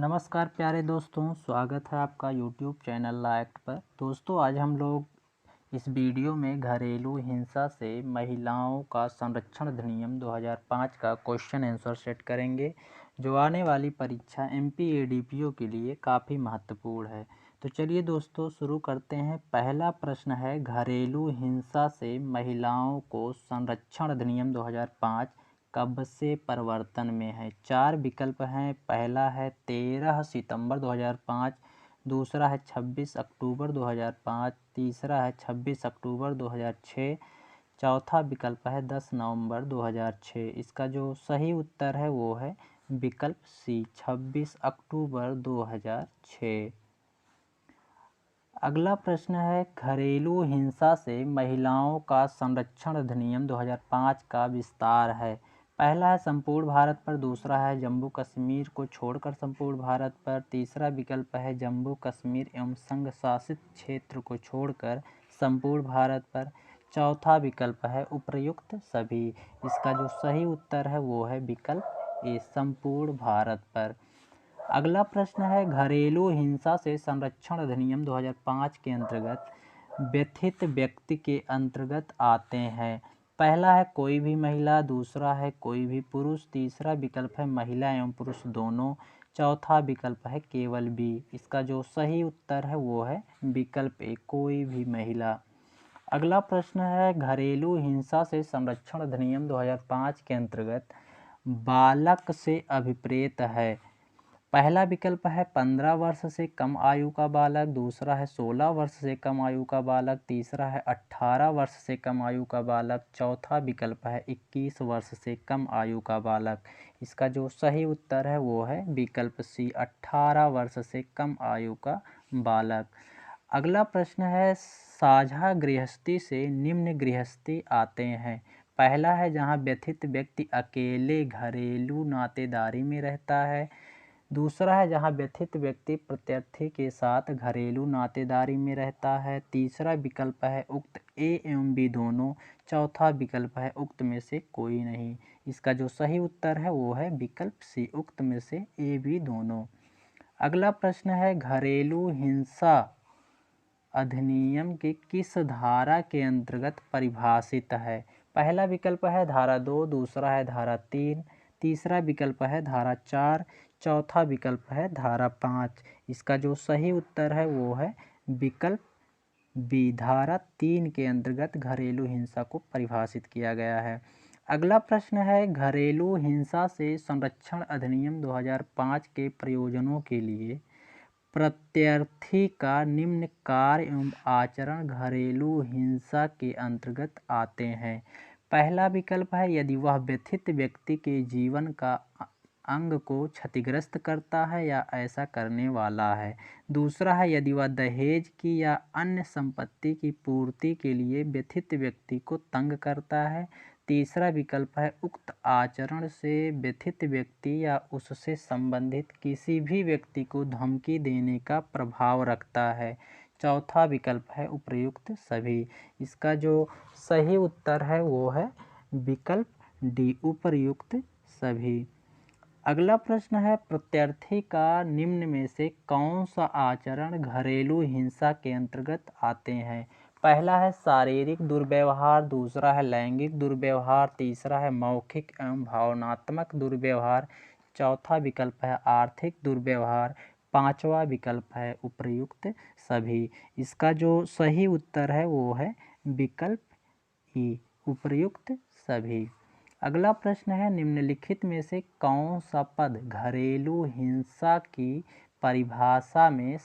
नमस्कार प्यारे दोस्तों, स्वागत है आपका यूट्यूब चैनल ला एक्ट पर। दोस्तों, आज हम लोग इस वीडियो में घरेलू हिंसा से महिलाओं का संरक्षण अधिनियम 2005 का क्वेश्चन आंसर सेट करेंगे, जो आने वाली परीक्षा एमपी एडीपीओ के लिए काफ़ी महत्वपूर्ण है। तो चलिए दोस्तों, शुरू करते हैं। पहला प्रश्न है, घरेलू हिंसा से महिलाओं को संरक्षण अधिनियम 2005 कब से प्रवर्तन में है। 4 विकल्प हैं। पहला है 13 सितंबर 2005, दूसरा है 26 अक्टूबर 2005, तीसरा है 26 अक्टूबर 2006, चौथा विकल्प है 10 नवंबर 2006। इसका जो सही उत्तर है वो है विकल्प सी, 26 अक्टूबर 2006। अगला प्रश्न है, घरेलू हिंसा से महिलाओं का संरक्षण अधिनियम 2005 का विस्तार है। पहला है संपूर्ण भारत पर, दूसरा है जम्मू कश्मीर को छोड़कर संपूर्ण भारत पर, तीसरा विकल्प है जम्मू कश्मीर एवं संघ शासित क्षेत्र को छोड़कर संपूर्ण भारत पर, चौथा विकल्प है उपर्युक्त सभी। इसका जो सही उत्तर है वो है विकल्प ए, संपूर्ण भारत पर। अगला प्रश्न है, घरेलू हिंसा से संरक्षण अधिनियम 2005 के अंतर्गत व्यथित व्यक्ति के अंतर्गत आते हैं। पहला है कोई भी महिला, दूसरा है कोई भी पुरुष, तीसरा विकल्प है महिला एवं पुरुष दोनों, चौथा विकल्प है केवल बी। इसका जो सही उत्तर है वो है विकल्प ए, कोई भी महिला। अगला प्रश्न है, घरेलू हिंसा से संरक्षण अधिनियम 2005 के अंतर्गत बालक से अभिप्रेत है। पहला विकल्प है 15 वर्ष से कम आयु का बालक, दूसरा है 16 वर्ष से कम आयु का बालक, तीसरा है 18 वर्ष से कम आयु का बालक, चौथा विकल्प है 21 वर्ष से कम आयु का बालक। इसका जो सही उत्तर है वो है विकल्प सी, 18 वर्ष से कम आयु का बालक। अगला प्रश्न है, साझा गृहस्थी से निम्न गृहस्थी आते हैं। पहला है जहाँ व्यथित व्यक्ति अकेले घरेलू नातेदारी में रहता है, दूसरा है जहां व्यथित व्यक्ति प्रत्यर्थी के साथ घरेलू नातेदारी में रहता है, तीसरा विकल्प है उक्त ए एवं बी दोनों, चौथा विकल्प है उक्त में से कोई नहीं। इसका जो सही उत्तर है वो है विकल्प सी, उक्त में से ए बी दोनों। अगला प्रश्न है, घरेलू हिंसा अधिनियम के किस धारा के अंतर्गत परिभाषित है। पहला विकल्प है धारा 2, दूसरा है धारा 3, तीसरा विकल्प है धारा 4, चौथा विकल्प है धारा 5। इसका जो सही उत्तर है वो है विकल्प बी, धारा 3 के अंतर्गत घरेलू हिंसा को परिभाषित किया गया है। अगला प्रश्न है, घरेलू हिंसा से संरक्षण अधिनियम 2005 के प्रयोजनों के लिए प्रत्यर्थी का निम्न कार्य एवं आचरण घरेलू हिंसा के अंतर्गत आते हैं। पहला विकल्प है यदि वह व्यथित व्यक्ति के जीवन का अंग को क्षतिग्रस्त करता है या ऐसा करने वाला है, दूसरा है यदि वह दहेज की या अन्य संपत्ति की पूर्ति के लिए व्यथित व्यक्ति को तंग करता है, तीसरा विकल्प है उक्त आचरण से व्यथित व्यक्ति या उससे संबंधित किसी भी व्यक्ति को धमकी देने का प्रभाव रखता है, चौथा विकल्प है उपर्युक्त सभी। इसका जो सही उत्तर है वो है विकल्प डी, उपर्युक्त सभी। अगला प्रश्न है, प्रत्यर्थी का निम्न में से कौन सा आचरण घरेलू हिंसा के अंतर्गत आते हैं। पहला है शारीरिक दुर्व्यवहार, दूसरा है लैंगिक दुर्व्यवहार, तीसरा है मौखिक एवं भावनात्मक दुर्व्यवहार, चौथा विकल्प है आर्थिक दुर्व्यवहार, पांचवा विकल्प है उपर्युक्त सभी। इसका जो सही उत्तर है वो है विकल्प ई, उपर्युक्त सभी। अगला प्रश्न है, निम्नलिखित में से कौन सा पद घरेलू हिंसा की परिभाषा में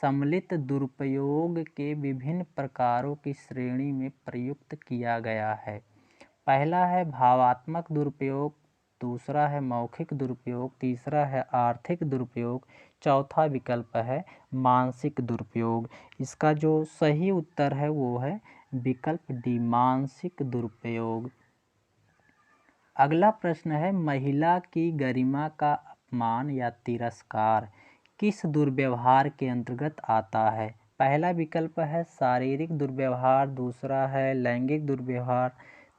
सम्मिलित दुरुपयोग के विभिन्न प्रकारों की श्रेणी में प्रयुक्त किया गया है। पहला है भावात्मक दुरुपयोग, दूसरा है मौखिक दुरुपयोग, तीसरा है आर्थिक दुरुपयोग, चौथा विकल्प है मानसिक दुरुपयोग। इसका जो सही उत्तर है वो है विकल्प डी, मानसिक दुरुपयोग। अगला प्रश्न है, महिला की गरिमा का अपमान या तिरस्कार किस दुर्व्यवहार के अंतर्गत आता है। पहला विकल्प है शारीरिक दुर्व्यवहार, दूसरा है लैंगिक दुर्व्यवहार,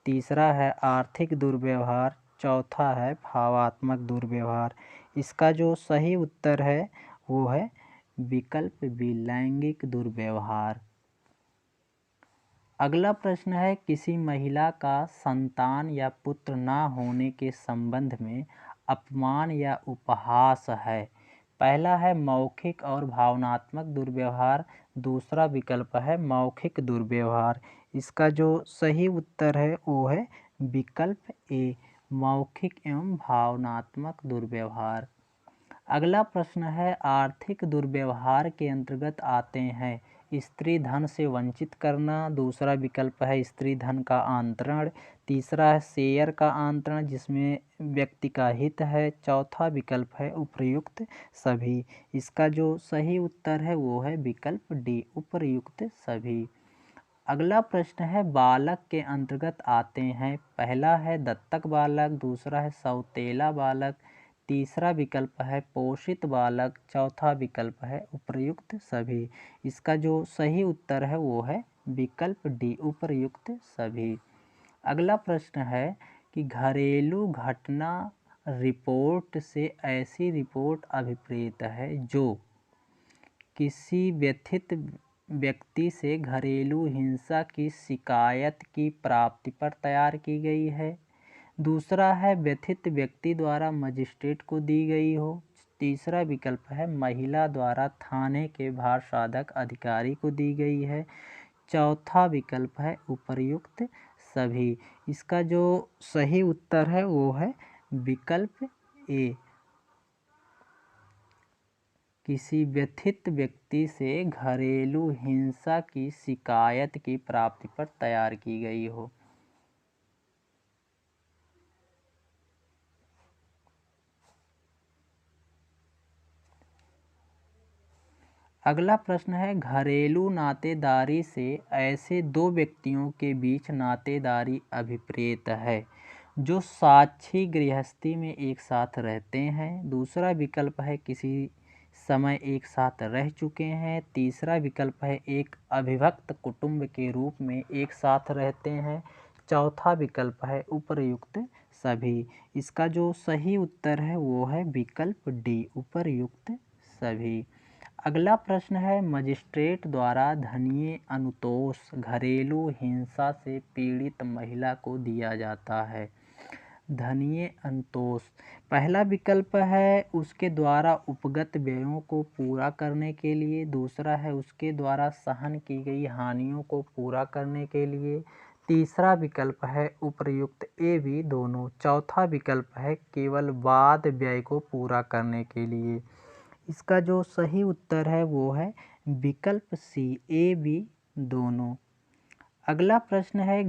तीसरा है आर्थिक दुर्व्यवहार, चौथा है भावात्मक दुर्व्यवहार। इसका जो सही उत्तर है वो है विकल्प बी, लैंगिक दुर्व्यवहार। अगला प्रश्न है, किसी महिला का संतान या पुत्र ना होने के संबंध में अपमान या उपहास है। पहला है मौखिक और भावनात्मक दुर्व्यवहार, दूसरा विकल्प है मौखिक दुर्व्यवहार। इसका जो सही उत्तर है वो है विकल्प ए, मौखिक एवं भावनात्मक दुर्व्यवहार। अगला प्रश्न है, आर्थिक दुर्व्यवहार के अंतर्गत आते हैं स्त्री धन से वंचित करना, दूसरा विकल्प है स्त्री धन का आंतरण, तीसरा है शेयर का आंतरण जिसमें व्यक्ति का हित है, चौथा विकल्प है उपर्युक्त सभी। इसका जो सही उत्तर है वो है विकल्प डी, उपर्युक्त सभी। अगला प्रश्न है, बालक के अंतर्गत आते हैं, पहला है दत्तक बालक, दूसरा है सौतेला बालक, तीसरा विकल्प है पोषित बालक, चौथा विकल्प है उपर्युक्त सभी। इसका जो सही उत्तर है वो है विकल्प डी, उपर्युक्त सभी। अगला प्रश्न है कि घरेलू घटना रिपोर्ट से ऐसी रिपोर्ट अभिप्रेत है जो किसी व्यथित व्यक्ति से घरेलू हिंसा की शिकायत की प्राप्ति पर तैयार की गई है, दूसरा है व्यथित व्यक्ति द्वारा मजिस्ट्रेट को दी गई हो, तीसरा विकल्प है महिला द्वारा थाने के भार साधक अधिकारी को दी गई है, चौथा विकल्प है उपर्युक्त सभी। इसका जो सही उत्तर है वो है विकल्प ए, किसी व्यथित व्यक्ति से घरेलू हिंसा की शिकायत की प्राप्ति पर तैयार की गई हो। अगला प्रश्न है, घरेलू नातेदारी से ऐसे दो व्यक्तियों के बीच नातेदारी अभिप्रेत है जो साक्षी गृहस्थी में एक साथ रहते हैं, दूसरा विकल्प है किसी समय एक साथ रह चुके हैं, तीसरा विकल्प है एक अविभक्त कुटुंब के रूप में एक साथ रहते हैं, चौथा विकल्प है उपर्युक्त सभी। इसका जो सही उत्तर है वो है विकल्प डी, उपर्युक्त सभी। अगला प्रश्न है, मजिस्ट्रेट द्वारा धनीय अनुतोष घरेलू हिंसा से पीड़ित महिला को दिया जाता है। धनीय अनुतोष, पहला विकल्प है उसके द्वारा उपगत व्ययों को पूरा करने के लिए, दूसरा है उसके द्वारा सहन की गई हानियों को पूरा करने के लिए, तीसरा विकल्प है उपर्युक्त ए बी दोनों, चौथा विकल्प है केवल वाद व्यय को पूरा करने के लिए। इसका जो सही उत्तर है वो है विकल्प सी, ए बी दोनों। अगला प्रश्न है,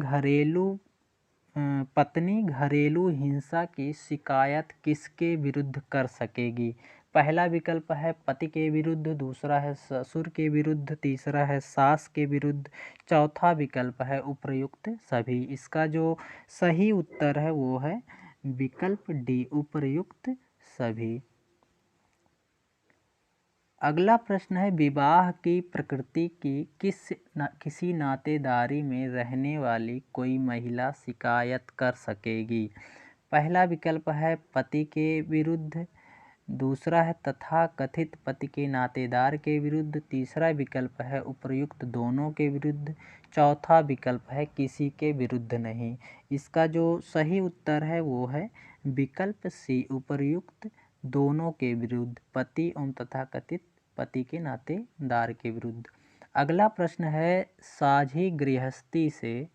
पत्नी घरेलू हिंसा की शिकायत किसके विरुद्ध कर सकेगी। पहला विकल्प है पति के विरुद्ध, दूसरा है ससुर के विरुद्ध, तीसरा है सास के विरुद्ध, चौथा विकल्प है उपर्युक्त सभी। इसका जो सही उत्तर है वो है विकल्प डी, उपर्युक्त सभी। अगला प्रश्न है, विवाह की प्रकृति की किसी नातेदारी में रहने वाली कोई महिला शिकायत कर सकेगी। पहला विकल्प है पति के विरुद्ध, दूसरा है तथाकथित पति के नातेदार के विरुद्ध, तीसरा विकल्प है उपर्युक्त दोनों के विरुद्ध, चौथा विकल्प है किसी के विरुद्ध नहीं। इसका जो सही उत्तर है वो है विकल्प सी, उपर्युक्त दोनों के विरुद्ध, पति एवं तथाकथित पति के नातेदार के विरुद्ध। अगला प्रश्न है, साझी गृहस्थी से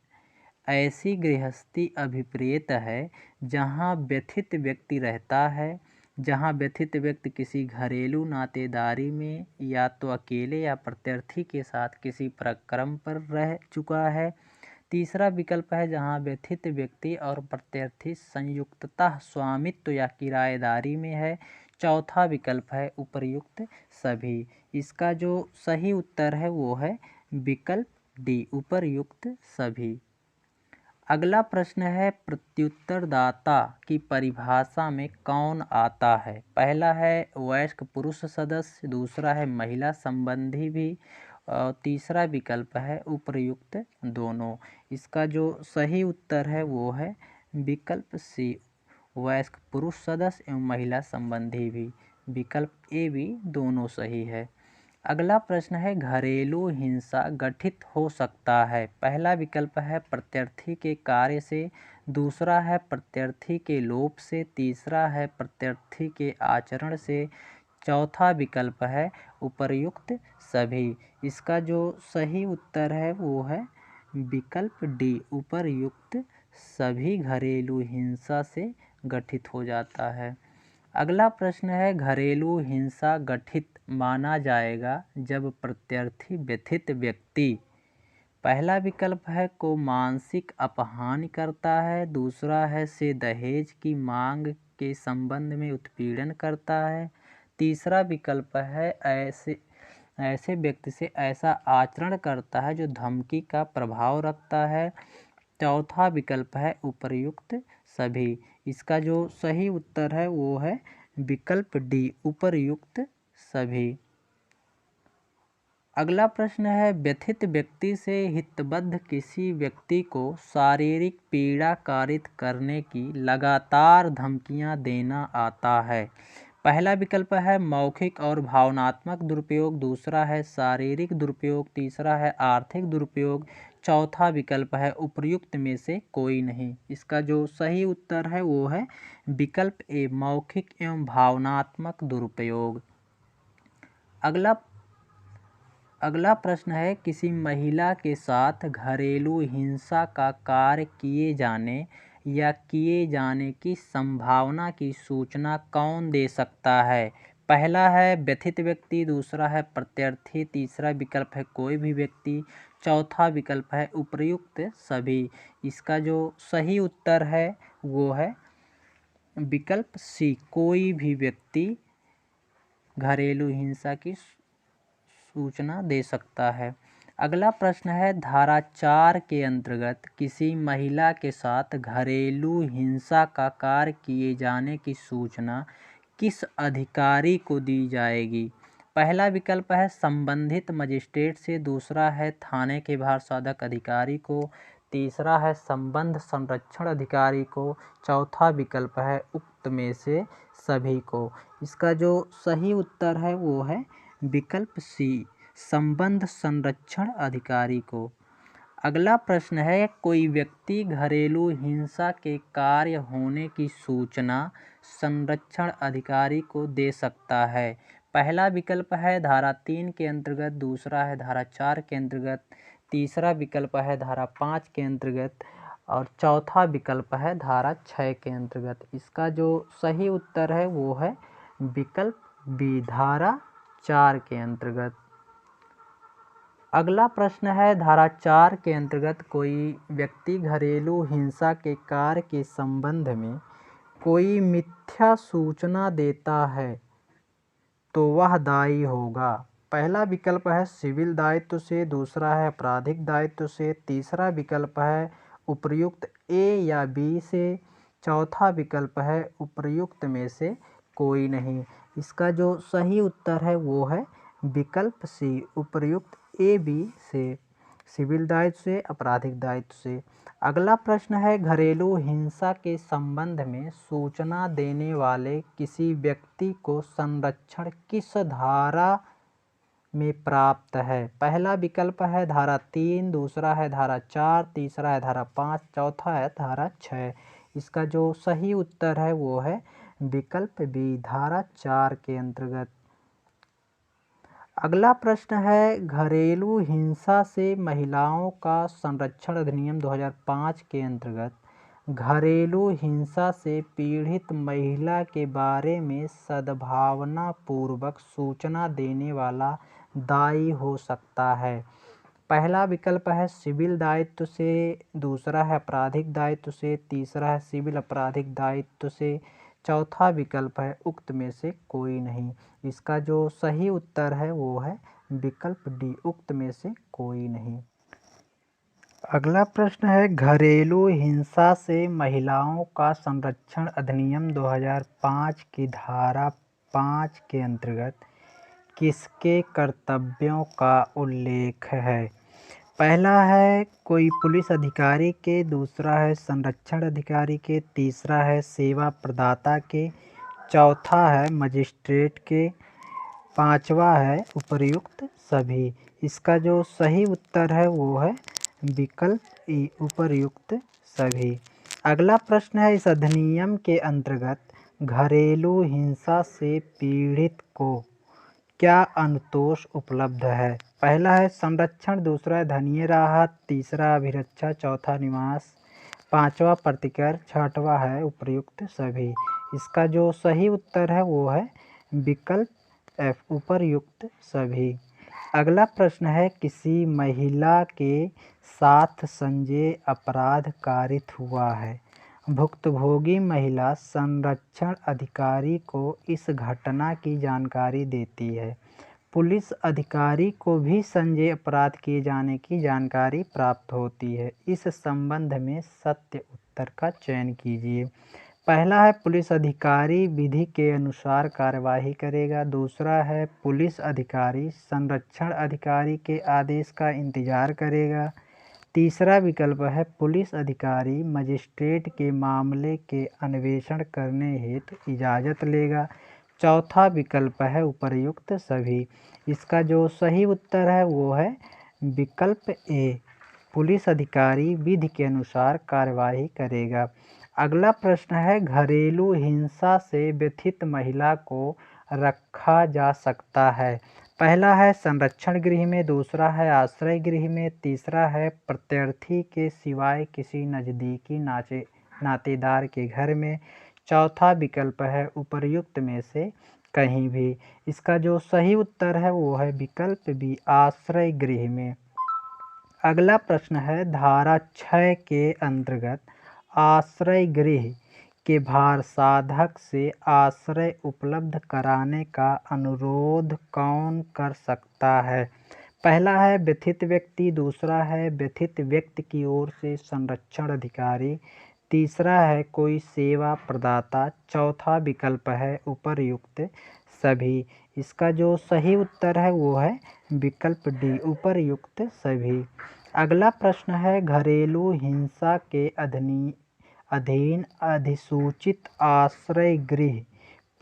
ऐसी गृहस्थी अभिप्रेत है जहाँ व्यथित व्यक्ति रहता है, जहाँ व्यथित व्यक्ति किसी घरेलू नातेदारी में या तो अकेले या प्रत्यर्थी के साथ किसी प्रक्रम पर रह चुका है, तीसरा विकल्प है जहाँ व्यथित व्यक्ति और प्रत्यर्थी संयुक्ततः स्वामित्व या किराएदारी में है, चौथा विकल्प है उपर्युक्त सभी। इसका जो सही उत्तर है वो है विकल्प डी, उपर्युक्त सभी। अगला प्रश्न है, प्रत्युत्तरदाता की परिभाषा में कौन आता है। पहला है वयस्क पुरुष सदस्य, दूसरा है महिला संबंधी भी, और तीसरा विकल्प है उपर्युक्त दोनों। इसका जो सही उत्तर है वो है विकल्प सी, वयस्क पुरुष सदस्य एवं महिला संबंधी भी। विकल्प ए भी दोनों सही है। अगला प्रश्न है घरेलू हिंसा गठित हो सकता है। पहला विकल्प है प्रत्यर्थी के कार्य से, दूसरा है प्रत्यर्थी के लोभ से, तीसरा है प्रत्यर्थी के आचरण से, चौथा विकल्प है उपर्युक्त सभी। इसका जो सही उत्तर है वो है विकल्प डी, उपर्युक्त सभी घरेलू हिंसा से गठित हो जाता है। अगला प्रश्न है घरेलू हिंसा गठित माना जाएगा जब प्रत्यर्थी व्यथित व्यक्ति, पहला विकल्प है को मानसिक अपहानि करता है, दूसरा है से दहेज की मांग के संबंध में उत्पीड़न करता है, तीसरा विकल्प है ऐसे व्यक्ति से ऐसा आचरण करता है जो धमकी का प्रभाव रखता है, चौथा विकल्प है उपर्युक्त सभी। इसका जो सही उत्तर है वो है विकल्प डी, उपर्युक्त सभी। अगला प्रश्न है व्यथित व्यक्ति से हितबद्ध किसी व्यक्ति को शारीरिक पीड़ा कारित करने की लगातार धमकियां देना आता है। पहला विकल्प है मौखिक और भावनात्मक दुरुपयोग, दूसरा है शारीरिक दुरुपयोग, तीसरा है आर्थिक दुरुपयोग, चौथा विकल्प है उपर्युक्त में से कोई नहीं। इसका जो सही उत्तर है वो है विकल्प ए, मौखिक एवं भावनात्मक दुरुपयोग। अगला प्रश्न है किसी महिला के साथ घरेलू हिंसा का कार्य किए जाने या किए जाने की संभावना की सूचना कौन दे सकता है। पहला है व्यथित व्यक्ति, दूसरा है प्रत्यर्थी, तीसरा विकल्प है कोई भी व्यक्ति, चौथा विकल्प है उपर्युक्त सभी। इसका जो सही उत्तर है वो है विकल्प सी, कोई भी व्यक्ति घरेलू हिंसा की सूचना दे सकता है। अगला प्रश्न है धारा 4 के अंतर्गत किसी महिला के साथ घरेलू हिंसा का कार्य किए जाने की सूचना किस अधिकारी को दी जाएगी। पहला विकल्प है संबंधित मजिस्ट्रेट से, दूसरा है थाने के भारसाधक अधिकारी को, तीसरा है संबंध संरक्षण अधिकारी को, चौथा विकल्प है उक्त में से सभी को। इसका जो सही उत्तर है वो है विकल्प सी, संबंध संरक्षण अधिकारी को। अगला प्रश्न है कोई व्यक्ति घरेलू हिंसा के कार्य होने की सूचना संरक्षण अधिकारी को दे सकता है। पहला विकल्प है धारा 3 के अंतर्गत, दूसरा है धारा 4 के अंतर्गत, तीसरा विकल्प है धारा 5 के अंतर्गत और चौथा विकल्प है धारा 6 के अंतर्गत। इसका जो सही उत्तर है वो है विकल्प बी, धारा 4 के अंतर्गत। अगला प्रश्न है धारा 4 के अंतर्गत कोई व्यक्ति घरेलू हिंसा के कार्य के संबंध में कोई मिथ्या सूचना देता है तो वह दायी होगा। पहला विकल्प है सिविल दायित्व से, दूसरा है आपराधिक दायित्व से, तीसरा विकल्प है उपर्युक्त ए या बी से, चौथा विकल्प है उपर्युक्त में से कोई नहीं। इसका जो सही उत्तर है वो है विकल्प सी, उपर्युक्त ए बी से, सिविल दायित्व से, आपराधिक दायित्व से। अगला प्रश्न है घरेलू हिंसा के संबंध में सूचना देने वाले किसी व्यक्ति को संरक्षण किस धारा में प्राप्त है। पहला विकल्प है धारा 3, दूसरा है धारा 4, तीसरा है धारा 5, चौथा है धारा 6। इसका जो सही उत्तर है वो है विकल्प बी, धारा 4 के अंतर्गत। अगला प्रश्न है घरेलू हिंसा से महिलाओं का संरक्षण अधिनियम 2005 के अंतर्गत घरेलू हिंसा से पीड़ित महिला के बारे में सद्भावना पूर्वक सूचना देने वाला दायी हो सकता है। पहला विकल्प है सिविल दायित्व से, दूसरा है आपराधिक दायित्व से, तीसरा है सिविल आपराधिक दायित्व से, चौथा विकल्प है उक्त में से कोई नहीं। इसका जो सही उत्तर है वो है विकल्प डी, उक्त में से कोई नहीं। अगला प्रश्न है घरेलू हिंसा से महिलाओं का संरक्षण अधिनियम 2005 की धारा 5 के अंतर्गत किसके कर्तव्यों का उल्लेख है। पहला है कोई पुलिस अधिकारी के, दूसरा है संरक्षण अधिकारी के, तीसरा है सेवा प्रदाता के, चौथा है मजिस्ट्रेट के, पांचवा है उपर्युक्त सभी। इसका जो सही उत्तर है वो है विकल्प ई, उपर्युक्त सभी। अगला प्रश्न है, इस अधिनियम के अंतर्गत घरेलू हिंसा से पीड़ित को क्या अनुतोष उपलब्ध है? पहला है संरक्षण, दूसरा है धनीय राहत, तीसरा अभिरक्षा, चौथा निवास, पांचवा प्रतिकर, छठवा है उपर्युक्त सभी। इसका जो सही उत्तर है वो है विकल्प एफ, उपर्युक्त सभी। अगला प्रश्न है, किसी महिला के साथ संज्ञेय अपराध कारित हुआ है। भुक्तभोगी महिला संरक्षण अधिकारी को इस घटना की जानकारी देती है। पुलिस अधिकारी को भी संज्ञेय अपराध किए जाने की जानकारी प्राप्त होती है। इस संबंध में सत्य उत्तर का चयन कीजिए। पहला है पुलिस अधिकारी विधि के अनुसार कार्यवाही करेगा, दूसरा है पुलिस अधिकारी संरक्षण अधिकारी के आदेश का इंतजार करेगा, तीसरा विकल्प है पुलिस अधिकारी मजिस्ट्रेट के मामले के अन्वेषण करने हेतु इजाज़त लेगा, चौथा विकल्प है उपर्युक्त सभी। इसका जो सही उत्तर है वो है विकल्प ए, पुलिस अधिकारी विधि के अनुसार कार्यवाही करेगा। अगला प्रश्न है, घरेलू हिंसा से व्यथित महिला को रखा जा सकता है। पहला है संरक्षण गृह में, दूसरा है आश्रय गृह में, तीसरा है प्रत्यार्थी के सिवाय किसी नज़दीकी नातेदार के घर में, चौथा विकल्प है उपर्युक्त में से कहीं भी। इसका जो सही उत्तर है वो है विकल्प बी, आश्रय गृह में। अगला प्रश्न है, धारा 6 के अंतर्गत आश्रय गृह के भार साधक से आश्रय उपलब्ध कराने का अनुरोध कौन कर सकता है? पहला है व्यथित व्यक्ति, दूसरा है व्यथित व्यक्ति की ओर से संरक्षण अधिकारी, तीसरा है कोई सेवा प्रदाता, चौथा विकल्प है उपर्युक्त सभी। इसका जो सही उत्तर है वो है विकल्प डी, उपर्युक्त सभी। अगला प्रश्न है, घरेलू हिंसा के अधीन अधिसूचित आश्रय गृह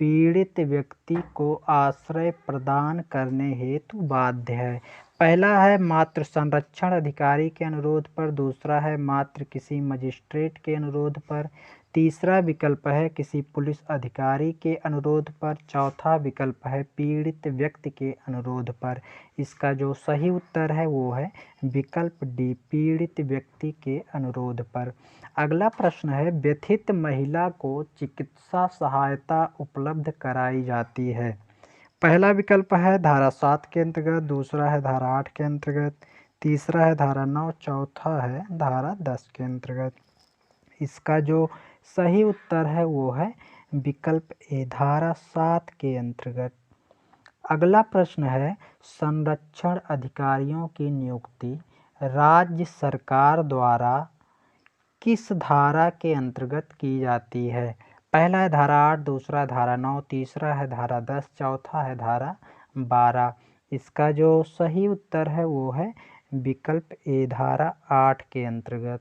पीड़ित व्यक्ति को आश्रय प्रदान करने हेतु बाध्य है। पहला है मात्र संरक्षण अधिकारी के अनुरोध पर, दूसरा है मात्र किसी मजिस्ट्रेट के अनुरोध पर, तीसरा विकल्प है किसी पुलिस अधिकारी के अनुरोध पर, चौथा विकल्प है पीड़ित व्यक्ति के अनुरोध पर। इसका जो सही उत्तर है वो है विकल्प डी, पीड़ित व्यक्ति के अनुरोध पर। अगला प्रश्न है, व्यथित महिला को चिकित्सा सहायता उपलब्ध कराई जाती है। पहला विकल्प है धारा 7 के अंतर्गत, दूसरा है धारा 8 के अंतर्गत, तीसरा है धारा 9, चौथा है धारा 10 के अंतर्गत। इसका जो सही उत्तर है वो है विकल्प ए, धारा 7 के अंतर्गत। अगला प्रश्न है, संरक्षण अधिकारियों की नियुक्ति राज्य सरकार द्वारा किस धारा के अंतर्गत की जाती है? पहला है धारा 8, दूसरा धारा 9, तीसरा है धारा 10, चौथा है धारा 12। इसका जो सही उत्तर है वो है विकल्प ए, धारा 8 के अंतर्गत।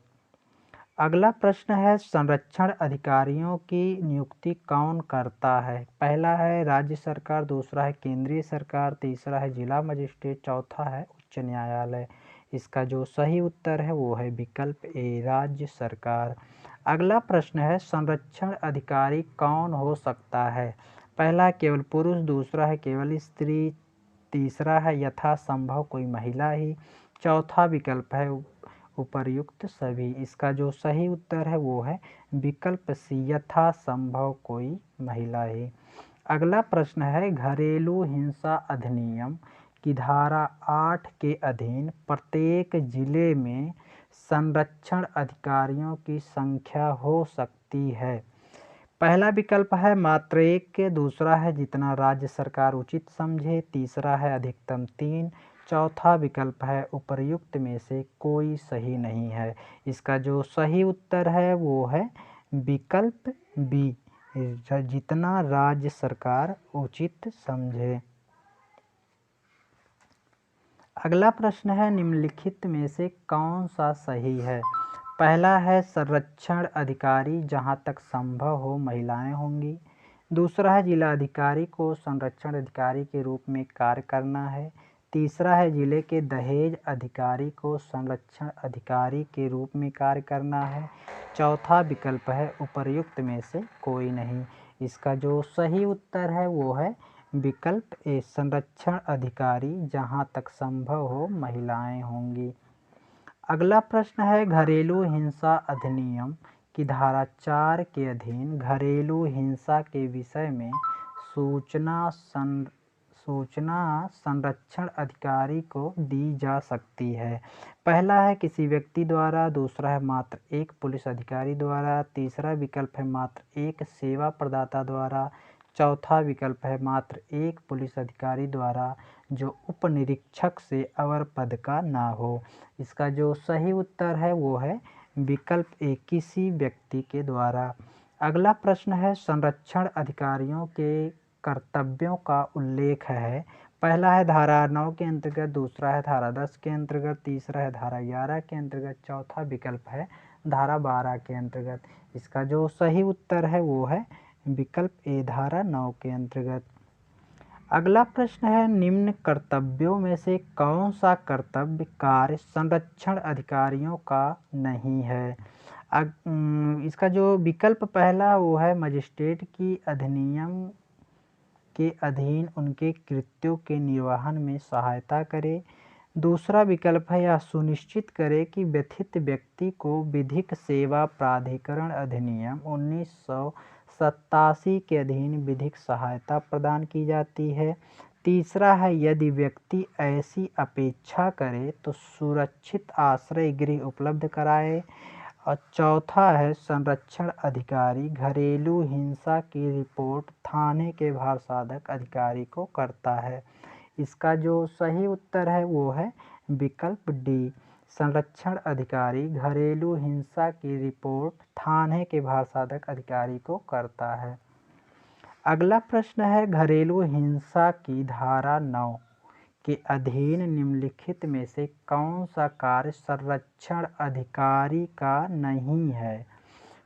अगला प्रश्न है, संरक्षण अधिकारियों की नियुक्ति कौन करता है? पहला है राज्य सरकार, दूसरा है केंद्रीय सरकार, तीसरा है जिला मजिस्ट्रेट, चौथा है उच्च न्यायालय। इसका जो सही उत्तर है वो है विकल्प ए, राज्य सरकार। अगला प्रश्न है, संरक्षण अधिकारी कौन हो सकता है? पहला केवल पुरुष, दूसरा है केवल स्त्री, तीसरा है यथासंभव कोई महिला ही, चौथा विकल्प है उपर्युक्त सभी। इसका जो सही उत्तर है वो है विकल्प सी, यथासंभव कोई महिला ही। अगला प्रश्न है, घरेलू हिंसा अधिनियम की धारा 8 के अधीन प्रत्येक जिले में संरक्षण अधिकारियों की संख्या हो सकती है। पहला विकल्प है मात्र एक, दूसरा है जितना राज्य सरकार उचित समझे, तीसरा है अधिकतम 3, चौथा विकल्प है उपर्युक्त में से कोई सही नहीं है। इसका जो सही उत्तर है वो है विकल्प बी, जितना राज्य सरकार उचित समझे। अगला प्रश्न है निम्नलिखित में से कौन सा सही है। पहला है संरक्षण अधिकारी जहां तक संभव हो महिलाएं होंगी। दूसरा है जिलाधिकारी को संरक्षण अधिकारी के रूप में कार्य करना है। तीसरा है जिले के दहेज अधिकारी को संरक्षण अधिकारी के रूप में कार्य करना है। चौथा विकल्प है उपर्युक्त में से कोई नहीं। इसका जो सही उत्तर है वो है विकल्प ए संरक्षण अधिकारी जहां तक संभव हो महिलाएं होंगी। अगला प्रश्न है घरेलू हिंसा अधिनियम की धारा 4 के अधीन घरेलू हिंसा के विषय में सूचना संरक्षण अधिकारी को दी जा सकती है। पहला है किसी व्यक्ति द्वारा, दूसरा है मात्र एक पुलिस अधिकारी द्वारा, तीसरा विकल्प है मात्र एक सेवा प्रदाता द्वारा, चौथा विकल्प है मात्र एक पुलिस अधिकारी द्वारा जो उप निरीक्षक से अवर पद का ना हो। इसका जो सही उत्तर है वो है विकल्प ए किसी व्यक्ति के द्वारा। अगला प्रश्न है संरक्षण अधिकारियों के कर्तव्यों का उल्लेख है। पहला है धारा 9 के अंतर्गत, दूसरा है धारा 10 के अंतर्गत, तीसरा है धारा 11 के अंतर्गत, चौथा विकल्प है धारा 12 के अंतर्गत। इसका जो सही उत्तर है वो है विकल्प ए धारा 9 के अंतर्गत। अगला प्रश्न है निम्न कर्तव्यों में से कौन सा कर्तव्य कार्य संरक्षण अधिकारियों का नहीं है। इसका जो विकल्प पहला वो है मजिस्ट्रेट की अधिनियम के अधीन उनके कृत्यों के निर्वहन में सहायता करे। दूसरा विकल्प है यह सुनिश्चित करे कि व्यथित व्यक्ति को विधिक सेवा प्राधिकरण अधिनियम 1987 के अधीन विधिक सहायता प्रदान की जाती है। तीसरा है यदि व्यक्ति ऐसी अपेक्षा करे तो सुरक्षित आश्रय गृह उपलब्ध कराए। और चौथा है संरक्षण अधिकारी घरेलू हिंसा की रिपोर्ट थाने के भारसाधक अधिकारी को करता है। इसका जो सही उत्तर है वो है विकल्प डी संरक्षण अधिकारी घरेलू हिंसा की रिपोर्ट थाने के भारसाधक अधिकारी को करता है। अगला प्रश्न है घरेलू हिंसा की धारा 9 के अधीन निम्नलिखित में से कौन सा कार्य संरक्षण अधिकारी का नहीं है।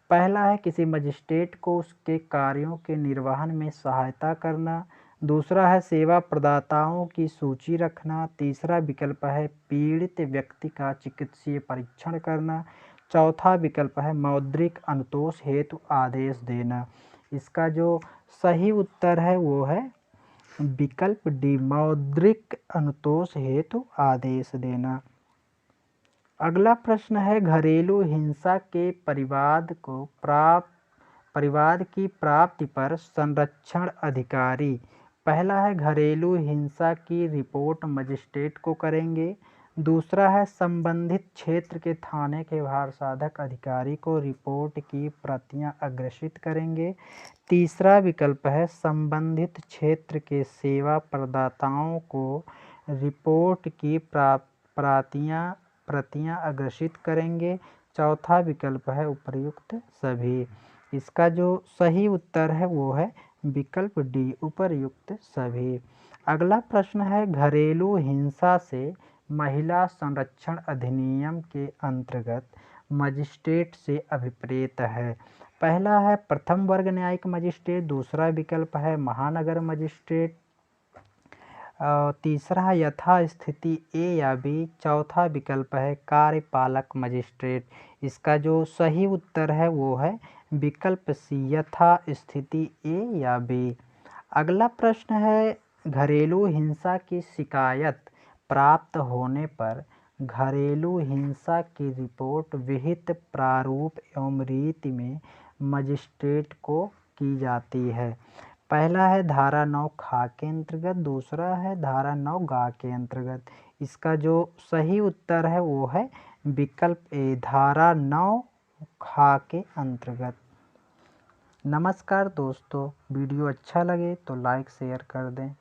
पहला है किसी मजिस्ट्रेट को उसके कार्यों के निर्वहन में सहायता करना, दूसरा है सेवा प्रदाताओं की सूची रखना, तीसरा विकल्प है पीड़ित व्यक्ति का चिकित्सीय परीक्षण करना, चौथा विकल्प है मौद्रिक अनुतोष हेतु आदेश देना। इसका जो सही उत्तर है वो है विकल्प डी मौद्रिक अनुतोष हेतु आदेश देना। अगला प्रश्न है घरेलू हिंसा के परिवाद की प्राप्ति पर संरक्षण अधिकारी। पहला है घरेलू हिंसा की रिपोर्ट मजिस्ट्रेट को करेंगे, दूसरा है संबंधित क्षेत्र के थाने के भारसाधक अधिकारी को रिपोर्ट की प्रतियां अग्रेषित करेंगे, तीसरा विकल्प है संबंधित क्षेत्र के सेवा प्रदाताओं को रिपोर्ट की प्रतियां अग्रेषित करेंगे, चौथा विकल्प है उपर्युक्त सभी। इसका जो सही उत्तर है वो है विकल्प डी उपर्युक्त सभी। अगला प्रश्न है घरेलू हिंसा से महिला संरक्षण अधिनियम के अंतर्गत मजिस्ट्रेट से अभिप्रेत है। पहला है प्रथम वर्ग न्यायिक मजिस्ट्रेट, दूसरा विकल्प है महानगर मजिस्ट्रेट, तीसरा यथास्थिति ए या बी, चौथा विकल्प है कार्यपालक मजिस्ट्रेट। इसका जो सही उत्तर है वो है विकल्प सी यथास्थिति ए या बी। अगला प्रश्न है घरेलू हिंसा की शिकायत प्राप्त होने पर घरेलू हिंसा की रिपोर्ट विहित प्रारूप एवं रीति में मजिस्ट्रेट को की जाती है। पहला है धारा 9 खा के अंतर्गत, दूसरा है धारा 9 गा के अंतर्गत। इसका जो सही उत्तर है वो है विकल्प ए धारा 9 खा के अंतर्गत। नमस्कार दोस्तों, वीडियो अच्छा लगे तो लाइक शेयर कर दें।